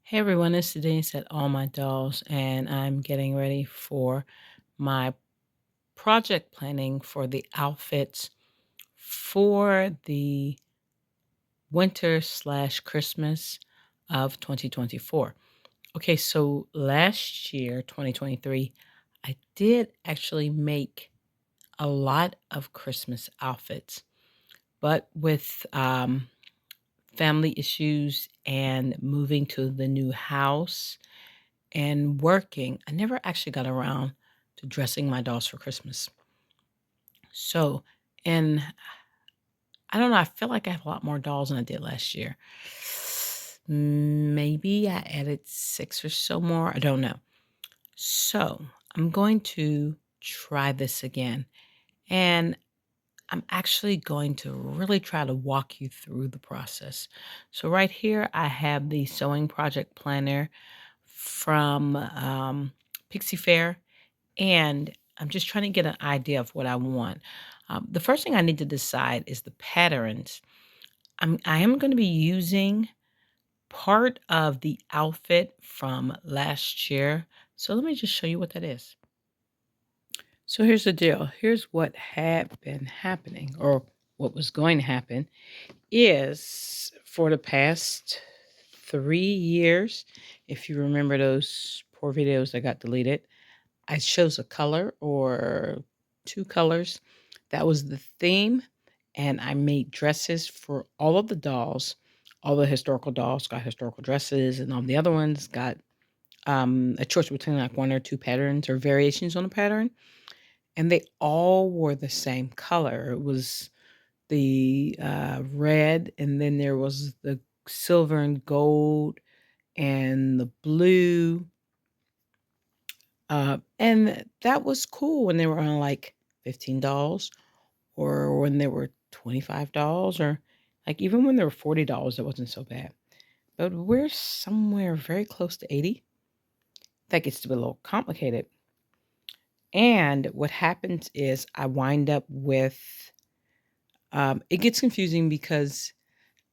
Hey everyone, it's Denise at All My Dolls, and I'm getting ready for my project planning for the outfits for the winter slash Christmas of 2024. Okay, so last year, 2023, I did actually make a lot of Christmas outfits, but with family issues and moving to the new house and working, I never actually got around to dressing my dolls for Christmas. So, and I don't know, I feel like I have a lot more dolls than I did last year. Maybe I added 6 or so more, I don't know. So, I'm going to try this again, and I'm actually going to really try to walk you through the process. So right here, I have the sewing project planner from Pixie Fair. And I'm just trying to get an idea of what I want. The first thing I need to decide is the patterns. I am going to be using part of the outfit from last year. So let me just show you what that is. So here's the deal. Here's what had been happening, or what was going to happen, is for the past 3 years, if you remember those poor videos that got deleted, I chose a color or 2 colors. That was the theme, and I made dresses for all of the dolls. All the historical dolls got historical dresses, and all the other ones got, a choice between, like, 1 or 2 patterns or variations on a pattern, and they all were the same color. It was the, red, and then there was the silver and gold and the blue. And that was cool when they were on like $15 or when they were $25 or like even when they were $40, it wasn't so bad. But we're somewhere very close to 80. That gets to be a little complicated. And what happens is I wind up with, it gets confusing because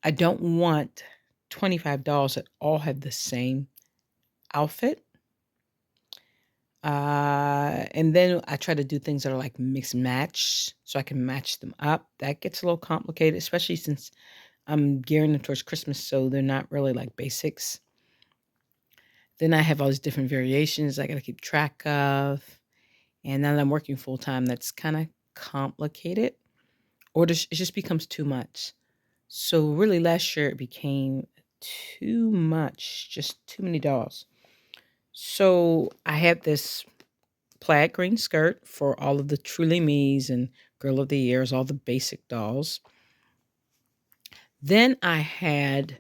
I don't want $25 that all have the same outfit. And then I try to do things that are like mix and match so I can match them up. That gets a little complicated, especially since I'm gearing them towards Christmas, so they're not really like basics. Then I have all these different variations I got to keep track of. And now that I'm working full time, that's kind of complicated, or it just becomes too much. So really, last year it became too much, just too many dolls. So I had this plaid green skirt for all of the Truly Me's and Girl of the Years, all the basic dolls. Then I had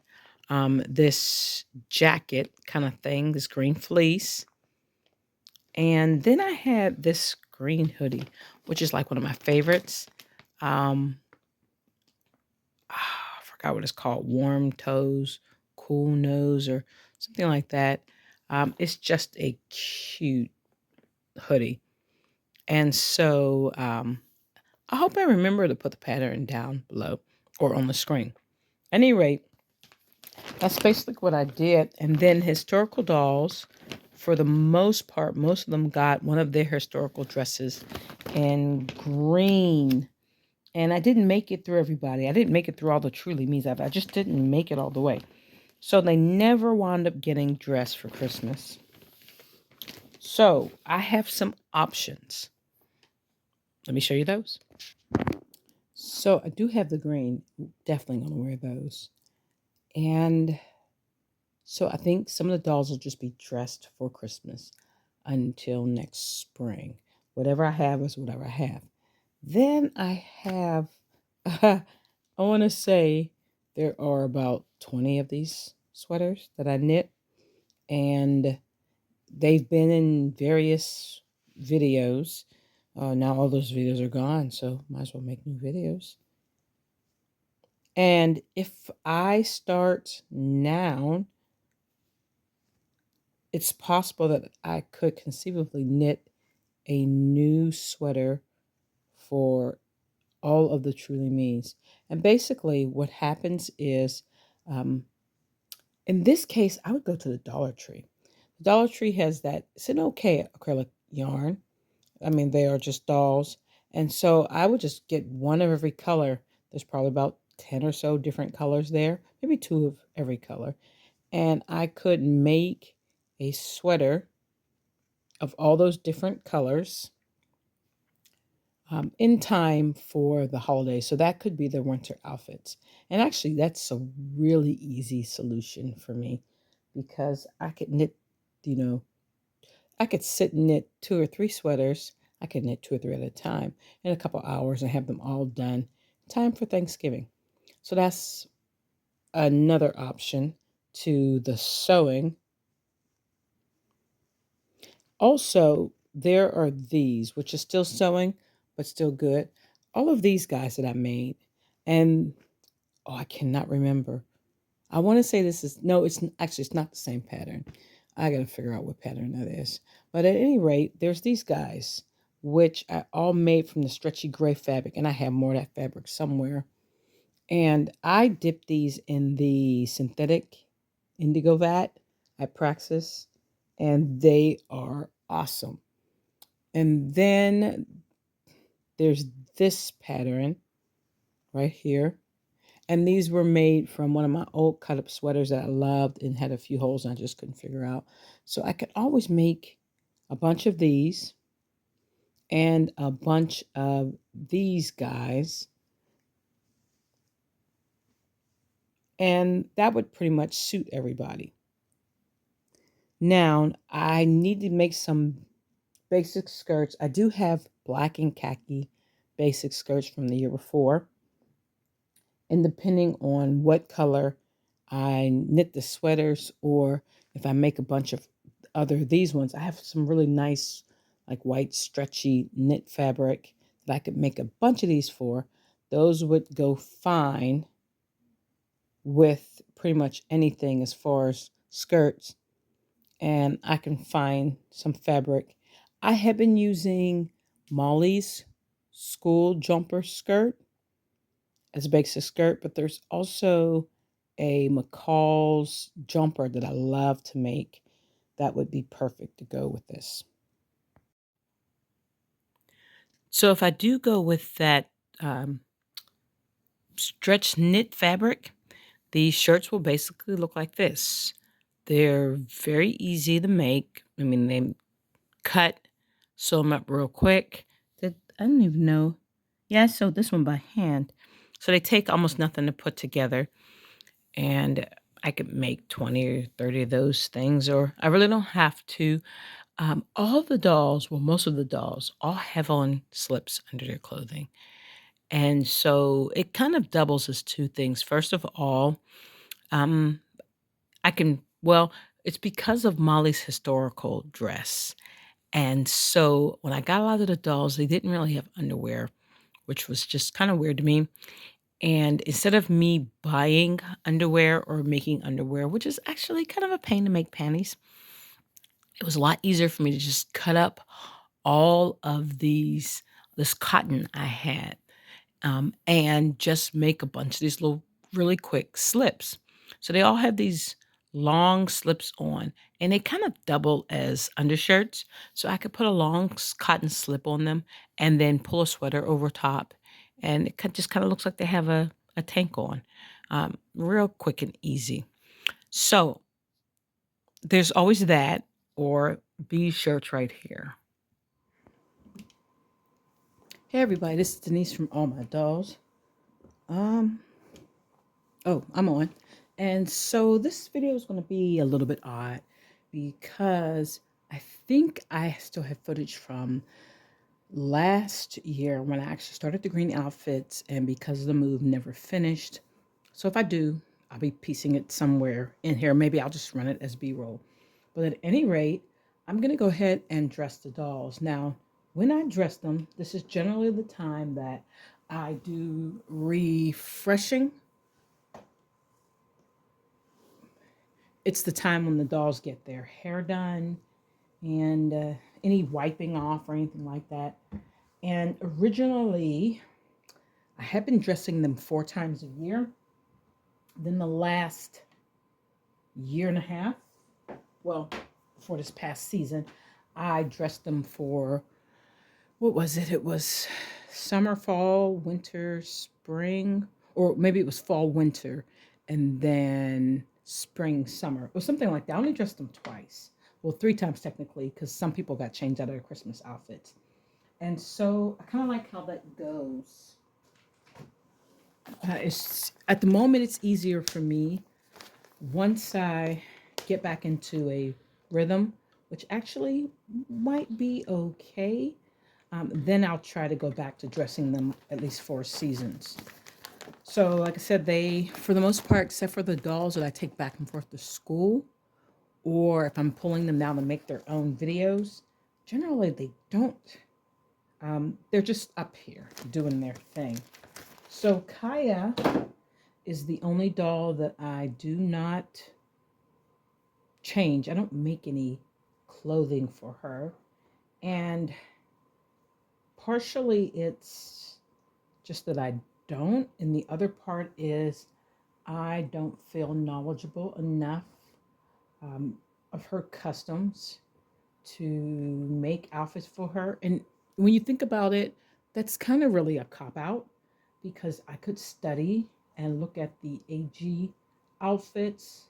this jacket kind of thing, this green fleece. And then I had this green hoodie, which is like one of my favorites. I forgot what it's called, warm toes, cool nose, or something like that. It's just a cute hoodie. And so I hope I remember to put the pattern down below or on the screen. At any rate, that's basically what I did. And then historical dolls, for the most part, most of them got one of their historical dresses in green. And I didn't make it through everybody. I didn't make it through all the Truly Me's. I just didn't make it all the way. So they never wound up getting dressed for Christmas. So I have some options. Let me show you those. So I do have the green. Definitely going to wear those. And so I think some of the dolls will just be dressed for Christmas until next spring. Whatever I have is whatever I have. Then I have, I want to say there are about 20 of these sweaters that I knit. And they've been in various videos. Now all those videos are gone, so might as well make new videos. And if I start now, it's possible that I could conceivably knit a new sweater for all of the Truly Me's. And basically what happens is, um, In this case, I would go to the Dollar Tree. The Dollar Tree has that, it's an okay acrylic yarn. I mean, they are just dolls. And so I would just get one of every color. There's probably about 10 or so different colors there, maybe two of every color. And I could make a sweater of all those different colors in time for the holidays. So that could be their winter outfits. And actually, that's a really easy solution for me because I could knit, you know, I could sit and knit two or three sweaters. I could knit two or three at a time in a couple hours and have them all done. Time for Thanksgiving. So that's another option to the sewing. Also, there are these, which is still sewing, but still good. All of these guys that I made. And oh, I cannot remember. I want to say this is, no, actually, it's not the same pattern. I got to figure out what pattern that is. But at any rate, there's these guys, which are all made from the stretchy gray fabric. And I have more of that fabric somewhere. And I dip these in the synthetic indigo vat at Praxis, and they are awesome. And then there's this pattern right here. And these were made from one of my old cut up sweaters that I loved and had a few holes and I just couldn't figure out. So I could always make a bunch of these and a bunch of these guys. And that would pretty much suit everybody. Now, I need to make some basic skirts. I do have black and khaki basic skirts from the year before. And depending on what color I knit the sweaters or if I make a bunch of other these ones, I have some really nice like white stretchy knit fabric that I could make a bunch of these for. Those would go fine with pretty much anything as far as skirts, and I can find some fabric. I have been using Molly's school jumper skirt as a basic skirt, but there's also a McCall's jumper that I love to make that would be perfect to go with this. So if I do go with that um, stretch knit fabric, these shirts will basically look like this. They're very easy to make. I mean, they cut, sew them up real quick. I don't even know. Yeah, I sewed this one by hand. So they take almost nothing to put together. And I could make 20 or 30 of those things, or I really don't have to. All the dolls, well, most of the dolls, all have on slips under their clothing. And so it kind of doubles as two things. First of all, um, well, it's because of Molly's historical dress. And so when I got a lot of the dolls, they didn't really have underwear, which was just kind of weird to me. And instead of me buying underwear or making underwear, which is actually kind of a pain to make panties, it was a lot easier for me to just cut up all of this cotton I had, and just make a bunch of these little really quick slips. So they all have these long slips on, and they kind of double as undershirts. So I could put a long cotton slip on them and then pull a sweater over top, and it just kind of looks like they have a tank on. Real quick and easy. So there's always that, or these shirts right here. Hey everybody, this is Denise from All My Dolls. Um, Oh, I'm on. And so this video is going to be a little bit odd because I think I still have footage from last year when I actually started the green outfits, and because of the move, never finished. So if I do, I'll be piecing it somewhere in here. Maybe I'll just run it as B-roll. But at any rate, I'm going to go ahead and dress the dolls. Now, when I dress them, this is generally the time that I do refreshing. It's the time when the dolls get their hair done and any wiping off or anything like that. And originally, I had been dressing them 4 times a year. Then the last year and a half. Well, for this past season, I dressed them for, what was it? It was summer, fall, winter, spring, or maybe it was fall, winter, and then spring, summer, or something like that. I only dressed them twice. Well, three times technically, because some people got changed out of their Christmas outfits. And so I kind of like how that goes. It's at the moment it's easier for me once I get back into a rhythm, which actually might be okay. Then I'll try to go back to dressing them at least 4 seasons. So, like I said, they, for the most part, except for the dolls that I take back and forth to school, or if I'm pulling them down to make their own videos, generally they don't. They're just up here doing their thing. So, Kaya is the only doll that I do not change. I don't make any clothing for her. And partially it's just that I don't. And the other part is I don't feel knowledgeable enough um, of her customs to make outfits for her. And when you think about it, that's kind of really a cop out because I could study and look at the AG outfits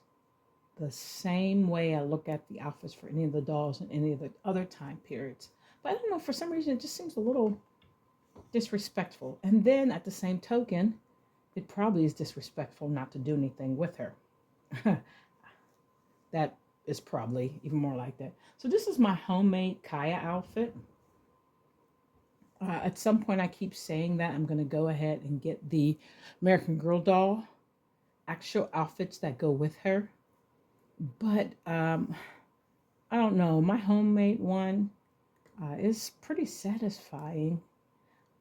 the same way I look at the outfits for any of the dolls in any of the other time periods. But I don't know, for some reason, it just seems a little disrespectful. And then at the same token, it probably is disrespectful not to do anything with her. That is probably even more like that. So this is my homemade Kaya outfit. At some point, I keep saying that I'm going to go ahead and get the American Girl doll actual outfits that go with her. But I don't know. My homemade one is pretty satisfying.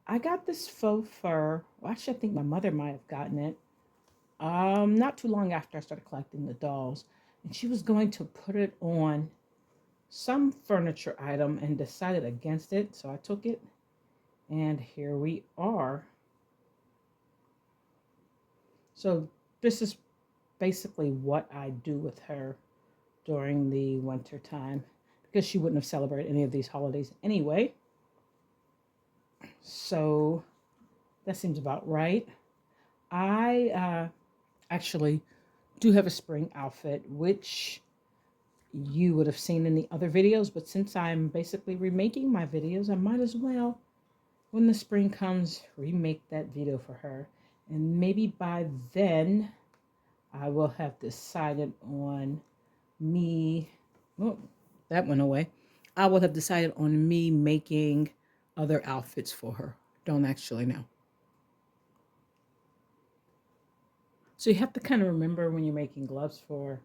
I got this faux fur. Well, actually, I think my mother might have gotten it. Not too long after I started collecting the dolls, and she was going to put it on some furniture item and decided against it. So I took it, and here we are. So this is basically what I do with her during the winter time because she wouldn't have celebrated any of these holidays anyway. So that seems about right. I actually do have a spring outfit, which you would have seen in the other videos, but since I'm basically remaking my videos, I might as well, when the spring comes, remake that video for her. And maybe by then, I will have decided on me, oh, that went away. I will have decided on me making other outfits for her. Don't actually know. So you have to kind of remember when you're making gloves for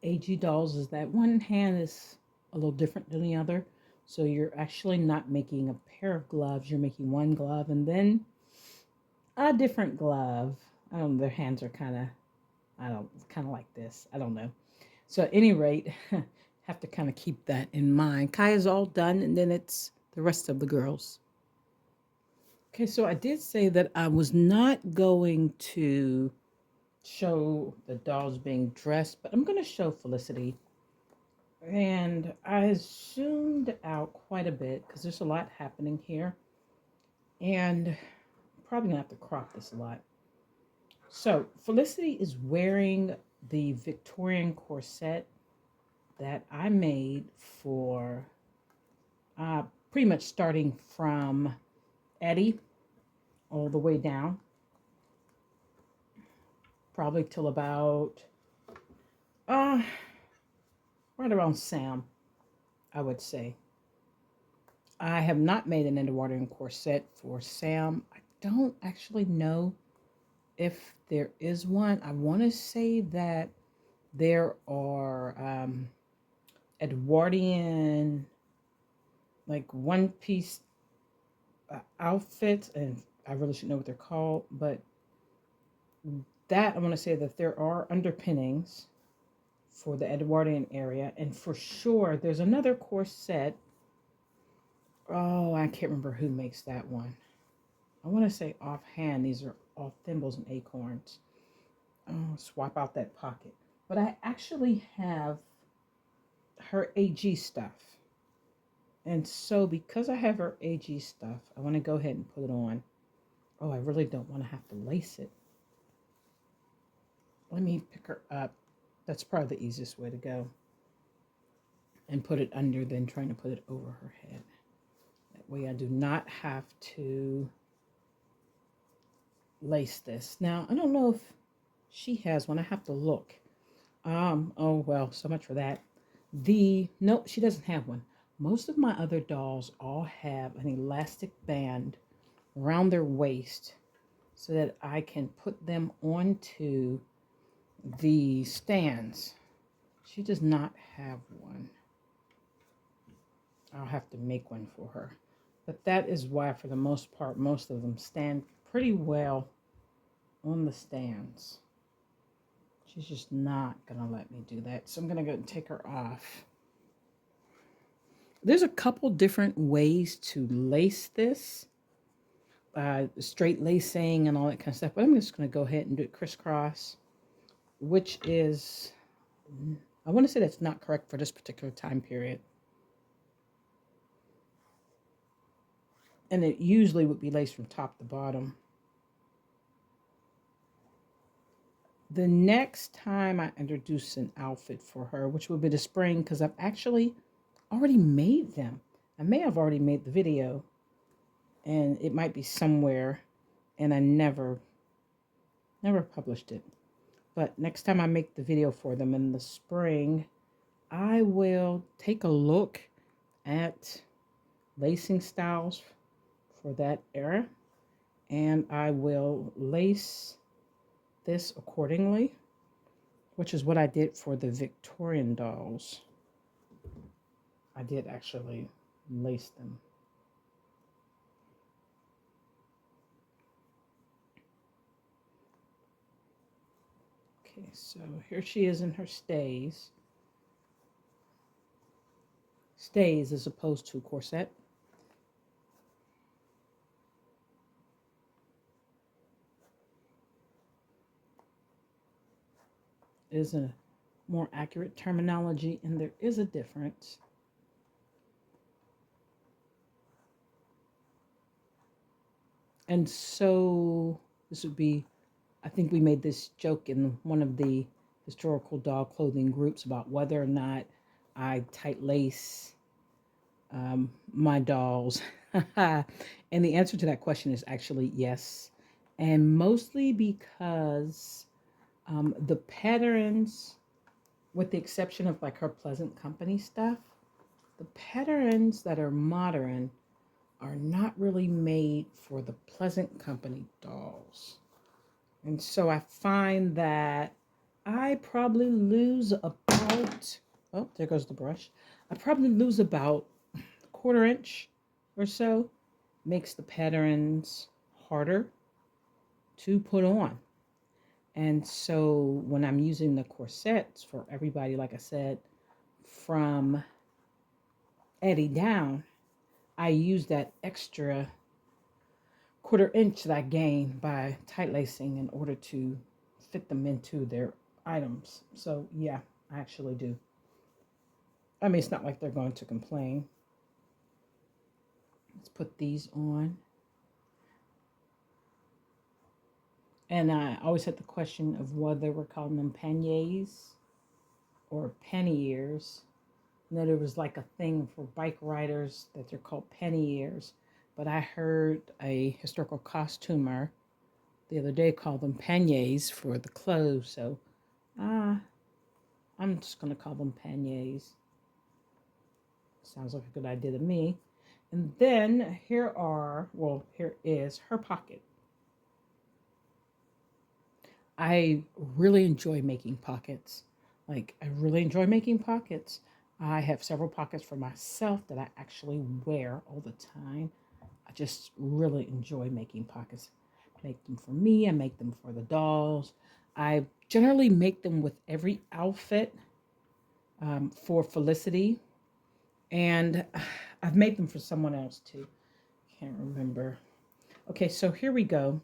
AG dolls is that one hand is a little different than the other. So you're actually not making a pair of gloves. You're making one glove and then a different glove. I don't know, their hands are kind of like this. I don't know. So at any rate, have to kind of keep that in mind. Kaya's all done and then it's the rest of the girls. Okay, so I did say that I was not going to show the dolls being dressed, but I'm going to show Felicity. And I zoomed out quite a bit because there's a lot happening here. And I'm probably going to have to crop this a lot. So Felicity is wearing the Victorian corset that I made for pretty much starting from Eddie all the way down. Probably till about right around Sam, I would say. I have not made an Edwardian corset for Sam. I don't actually know if there is one. I want to say that there are Edwardian, like one piece outfits, and I really should know what they're called, but that I want to say that there are underpinnings for the Edwardian area, and for sure there's another corset. Oh, I can't remember who makes that one. I want to say offhand, these are all thimbles and acorns. Oh, swap out that pocket. but I actually have her AG stuff. And so because I have her AG stuff, I want to go ahead and put it on. Oh, I really don't want to have to lace it. Let me pick her up. That's probably the easiest way to go. And put it under than trying to put it over her head. That way I do not have to lace this. Now, I don't know if she has one. I have to look. Oh well, so much for that. Nope, she doesn't have one. Most of my other dolls all have an elastic band around their waist so that I can put them onto the stands. She does not have one. I'll have to make one for her. But that is why, for the most part, most of them stand pretty well on the stands. She's just not going to let me do that. So I'm going to go and take her off. There's a couple different ways to lace this. Straight lacing and all that kind of stuff. But I'm just going to go ahead and do it crisscross, which is, I want to say that's not correct for this particular time period. And it usually would be laced from top to bottom. The next time I introduce an outfit for her, which will be the spring, because I've actually already made them. I may have already made the video, and it might be somewhere, and I never published it. But next time I make the video for them in the spring, I will take a look at lacing styles for that era, and I will lace this accordingly, which is what I did for the Victorian dolls. I did actually lace them. Okay, so here she is in her stays. Stays as opposed to corset. Is a more accurate terminology, and there is a difference. And so this would be, I think we made this joke in one of the historical doll clothing groups about whether or not I tight lace my dolls. And the answer to that question is actually yes. And mostly because the patterns, with the exception of like her Pleasant Company stuff, the patterns that are modern are not really made for the Pleasant Company dolls. And so I find that I probably lose about, oh, there goes the brush. I probably lose about a quarter inch or so. Makes the patterns harder to put on. And so when I'm using the corsets for everybody, like I said, from Eddie down, I use that extra quarter inch that I gain by tight lacing in order to fit them into their items. So yeah, I actually do. I mean, it's not like they're going to complain. Let's put these on. And I always had the question of whether we're calling them panniers or panniers. I know there was like a thing for bike riders that they're called panniers, but I heard a historical costumer the other day call them panniers for the clothes. So I'm just going to call them panniers. Sounds like a good idea to me. And then here is her pocket. I really enjoy making pockets. Like, I really enjoy making pockets. I have several pockets for myself that I actually wear all the time. I just really enjoy making pockets. I make them for me, I make them for the dolls. I generally make them with every outfit for Felicity. And I've made them for someone else too. Can't remember. Okay, so here we go.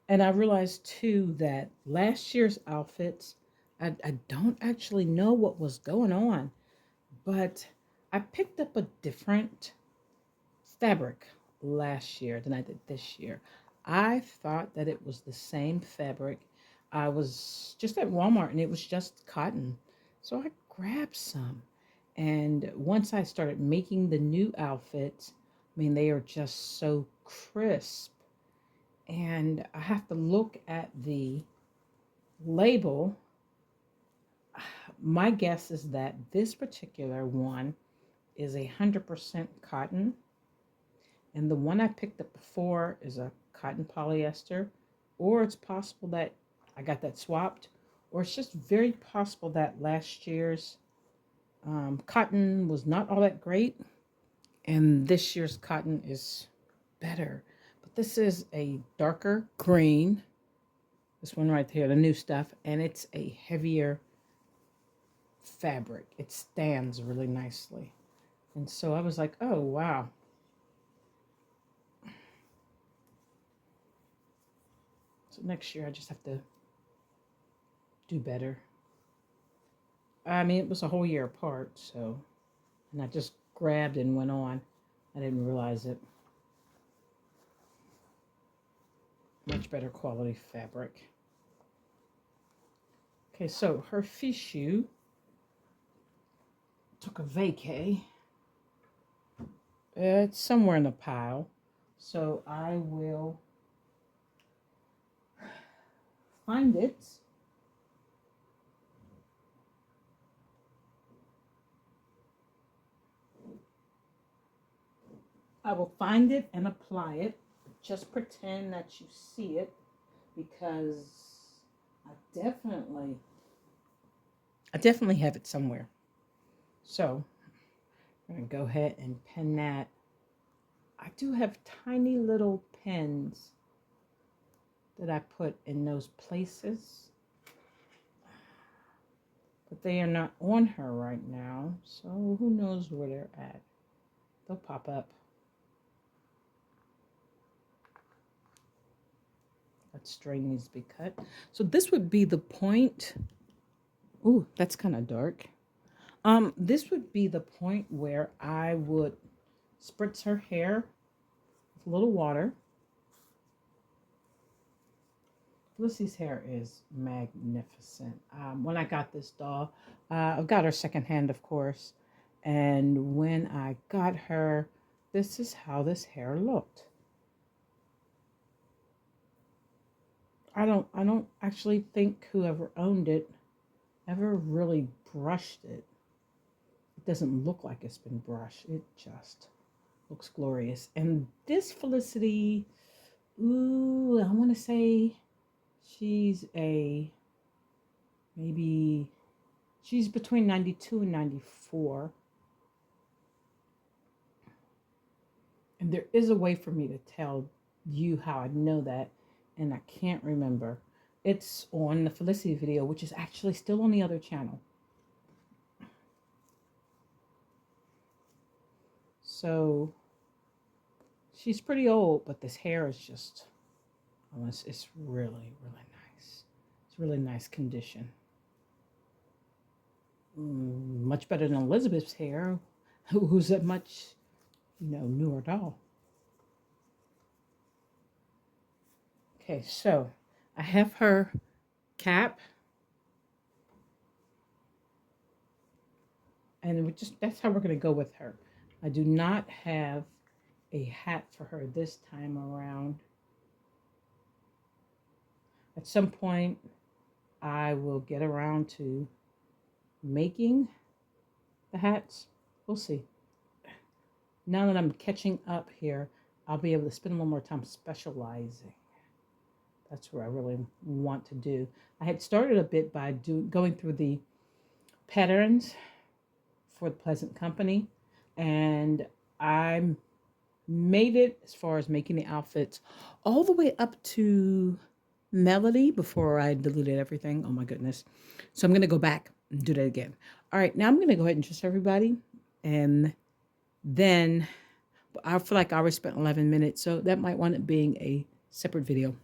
And I realized too that last year's outfits, I don't actually know what was going on, but I picked up a different fabric last year than I did this year. I thought that it was the same fabric. I was just at Walmart and it was just cotton. So I grabbed some. And once I started making the new outfits, I mean, they are just so crisp. And I have to look at the label. My guess is that this particular one is 100% cotton. And the one I picked up before is a cotton polyester, or it's possible that I got that swapped, or it's just very possible that last year's cotton was not all that great, and this year's cotton is better. But this is a darker green, this one right here, the new stuff, and it's a heavier fabric. It stands really nicely. And so I was like, oh, wow. So next year I just have to do better. I mean, it was a whole year apart, so, and I just grabbed and went on. I didn't realize it. Much better quality fabric. Okay, so her fichu took a vacay. It's somewhere in the pile, so I will find it. I will find it and apply it. Just pretend that you see it, because I definitely have it somewhere. So I'm going to go ahead and pen that. I do have tiny little pens that I put in those places, but they are not on her right now, so who knows where they're at. They'll pop up. That string needs to be cut. So this would be the point. Ooh, that's kind of dark. This would be the point where I would spritz her hair with a little water. Felicity's hair is magnificent. When I got this doll, I got her secondhand, of course. And when I got her, this is how this hair looked. I don't actually think whoever owned it ever really brushed it. It doesn't look like it's been brushed. It just looks glorious. And this Felicity, ooh, I want to say she's she's between 92 and 94. And there is a way for me to tell you how I know that, and I can't remember. It's on the Felicity video, which is actually still on the other channel. So she's pretty old, but this hair is just, it's really, really nice. It's really nice condition. Much better than Elizabeth's hair, who's a much, newer doll. Okay, so I have her cap, and that's how we're going to go with her. I do not have a hat for her this time around. At some point, I will get around to making the hats. We'll see. Now that I'm catching up here, I'll be able to spend a little more time specializing. That's where I really want to do. I had started a bit by going through the patterns for the Pleasant Company, and I made it as far as making the outfits all the way up to Melody before I deleted everything. Oh my goodness. So I'm going to go back and do that again. All right, now I'm going to go ahead and just everybody, and then I feel like I already spent 11 minutes, so that might wind up being a separate video.